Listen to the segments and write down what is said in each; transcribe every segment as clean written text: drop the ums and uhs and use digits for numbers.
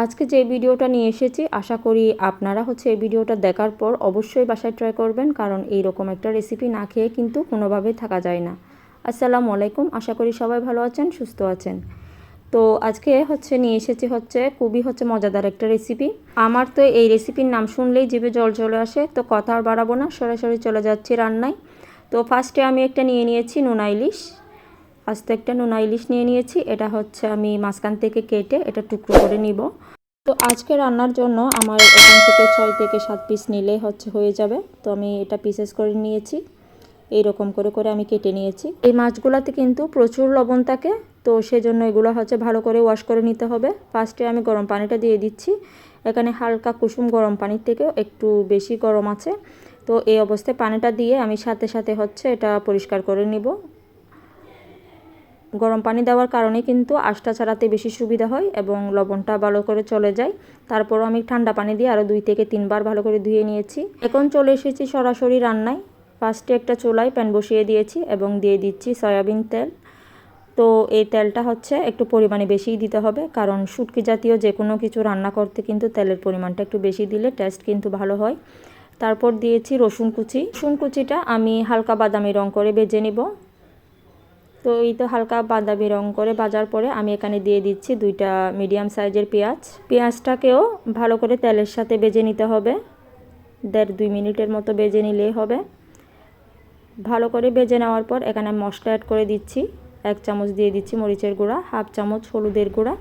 আজকে যে ভিডিওটা নিয়ে এসেছি আশা করি আপনারা এই ভিডিওটা দেখার পর অবশ্যই বাসায় ট্রাই করবেন, কারণ এই রকম একটা রেসিপি না খেয়ে কিন্তু কোনোভাবেই থাকা যায় না। আসসালামু আলাইকুম, আশা করি সবাই ভালো আছেন, সুস্থ আছেন। তো আজকে নিয়ে এসেছি খুবই মজাদার একটা রেসিপি। আমার তো এই রেসিপির নাম শুনলেই জিভে জল চলে আসে। তো কথা আর বাড়াবো না, সরাসরি চলে যাচ্ছি রান্নায়। তো ফার্স্টে আমি একটা নিয়ে নিয়েছি নোনা ইলিশ। আস্তে একটা নোনা ইলিশ নিয়ে নিয়েছি। এটা আমি মাঝখান থেকে কেটে এটা টুকরো করে নিব। তো আজকে রান্নার জন্য আমার এখান থেকে 6 থেকে 7 পিস নিলেই হয়ে যাবে। তো আমি এটা পিসেস করে নিয়েছি, এইরকম করে করে আমি কেটে নিয়েছি। এই মাছগুলোতে কিন্তু প্রচুর লবণ থাকে, তো সেজন্য এগুলো ভালো করে ওয়াশ করে নিতে হবে। ফার্স্টে আমি গরম পানিটা দিয়ে দিচ্ছি। এখানে হালকা কুসুম গরম পানির থেকেও একটু বেশি গরম আছে। তো এই অবস্থায় পানিটা দিয়ে আমি সাথে সাথে এটা পরিষ্কার করে নিব। গরম পানি দেওয়ার কারণে কিন্তু আঁশটা ছাড়াতে বেশি সুবিধা হয় এবং লবণটা ভালো করে চলে যায়। তারপরও আমি ঠান্ডা পানি দিয়ে আরও 2 থেকে 3 বার ভালো করে ধুয়ে নিয়েছি। এখন চলে এসেছি সরাসরি রান্নায়। ফার্স্টে একটা চুলায় প্যান বসিয়ে দিয়েছি এবং দিয়ে দিচ্ছি সয়াবিন তেল। তো এই তেলটা একটু পরিমাণে বেশিই দিতে হবে, কারণ শুটকি জাতীয় যে কোনো কিছু রান্না করতে কিন্তু তেলের পরিমাণটা একটু বেশি দিলে টেস্ট কিন্তু ভালো হয়। তারপর দিয়েছি রসুন কুচি। রসুন কুচিটা আমি হালকা বাদামি রং করে ভেজে নিব। তো এই তো হালকা বাদামি রং করে ভাজার পরে আমি এখানে দিয়ে দিচ্ছি 2টা মিডিয়াম সাইজের পেঁয়াজ। পেঁয়াজটাকেও ভালো করে তেলের সাথে ভেজে নিতে হবে। 1.5-2 মিনিটের মতো ভেজে নিলেই হবে। ভালো করে ভেজে নেওয়ার পর এখানে মশলা অ্যাড করে দিচ্ছি। 1 চামচ দিয়ে দিচ্ছি মরিচের গুঁড়া, 1/2 চামচ হলুদের গুঁড়া,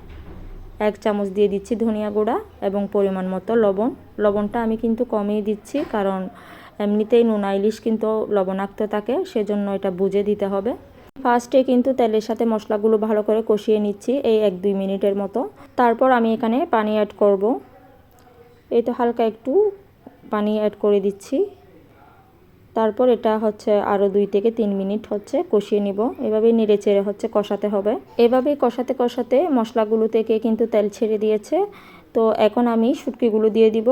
1 চামচ দিয়ে দিচ্ছি ধনিয়া গুঁড়া এবং পরিমাণ মতো লবণ। লবণটা আমি কিন্তু কমিয়ে দিচ্ছি, কারণ এমনিতেই নোনা ইলিশ কিন্তু লবণাক্ত থাকে, সেজন্য এটা বুঝে দিতে হবে। ফার্স্টে কিন্তু তেলের সাথে মশলাগুলো ভালো করে কষিয়ে নিচ্ছি এই 1-2 মিনিটের মতো। তারপর আমি এখানে পানি অ্যাড করব। এই তো হালকা একটু পানি অ্যাড করে দিচ্ছি। তারপর এটা আরও 2 থেকে 3 মিনিট কষিয়ে নিব। এভাবেই নেড়ে চেড়ে কষাতে হবে। এভাবেই কষাতে কষাতে মশলাগুলো থেকে কিন্তু তেল ছেড়ে দিয়েছে। তো এখন আমি শুটকিগুলো দিয়ে দিব।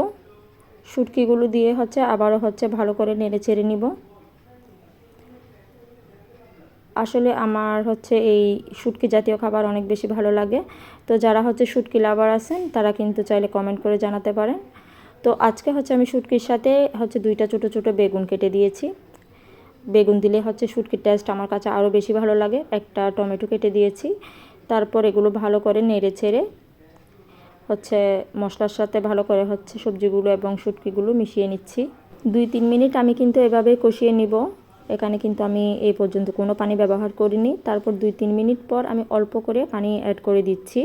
শুটকিগুলো দিয়ে আবারও ভালো করে নেড়ে চেড়ে নিব। আসলে আমার এই শুটকি জাতীয় খাবার অনেক বেশি ভালো লাগে। তো যারা শুটকি লাভার আছেন তারা কিন্তু চাইলে কমেন্ট করে জানাতে পারেন। তো আজকে আমি শুটকির সাথে 2টা ছোটো ছোটো বেগুন কেটে দিয়েছি। বেগুন দিলে শুটকির টেস্ট আমার কাছে আরও বেশি ভালো লাগে। একটা টমেটো কেটে দিয়েছি। তারপর এগুলো ভালো করে নেড়ে ছেড়ে মশলার সাথে ভালো করে সবজিগুলো এবং শুটকিগুলো মিশিয়ে নিচ্ছি। 2-3 মিনিট আমি কিন্তু এভাবে কষিয়ে নিব। এখানে কিন্তু আমি এই পর্যন্ত কোনো পানি ব্যবহার করিনি। তারপর 2-3 মিনিট পর আমি অল্প করে পানি অ্যাড করে দিচ্ছি।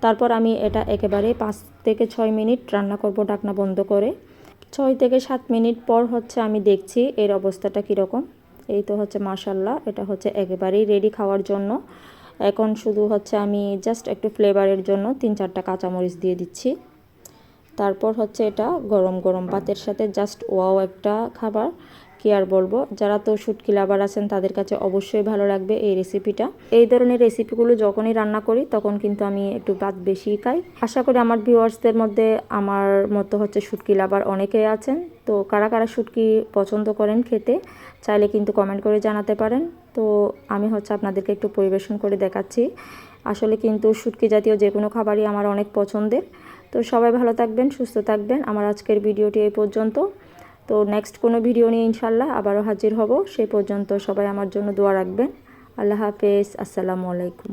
তারপর আমি এটা একেবারে 5 থেকে 6 মিনিট রান্না করব ঢাকনা বন্ধ করে। 6 থেকে 7 মিনিট পর আমি দেখছি এর অবস্থাটা কীরকম। এই তো মাশাআল্লাহ, এটা একেবারেই রেডি খাওয়ার জন্য। এখন শুধু আমি জাস্ট একটু ফ্লেভারের জন্য 3-4টা কাঁচামরিচ দিয়ে দিচ্ছি। তারপর এটা গরম গরম ভাতের সাথে জাস্ট ওয়াও একটা খাবার, কি আর বলবো। যারা তো শুটকি লাভার আছেন তাদের কাছে অবশ্যই ভালো লাগবে এই রেসিপিটা। এই ধরনের রেসিপিগুলো যখনই রান্না করি তখন কিন্তু আমি একটু ভাত বেশি খাই। আশা করি আমার ভিউয়ার্সদের মধ্যে আমার মতো শুটকি লাভার অনেকেই আছেন। তো কারা কারা শুটকি পছন্দ করেন খেতে, চাইলে কিন্তু কমেন্ট করে জানাতে পারেন। তো আমি আপনাদেরকে একটু পরিবেশন করে দেখাচ্ছি। আসলে কিন্তু শুটকি জাতীয় যে কোনো খাবারই আমার অনেক পছন্দের। তো সবাই ভালো থাকবেন, সুস্থ থাকবেন। আমার আজকের ভিডিওটি এই পর্যন্ত। তো নেক্সট কোনো ভিডিও নিয়ে ইনশাল্লাহ আবারও হাজির হব। সেই পর্যন্ত সবাই আমার জন্য দোয়া রাখবেন। আল্লাহ হাফেজ, আসসালামু আলাইকুম।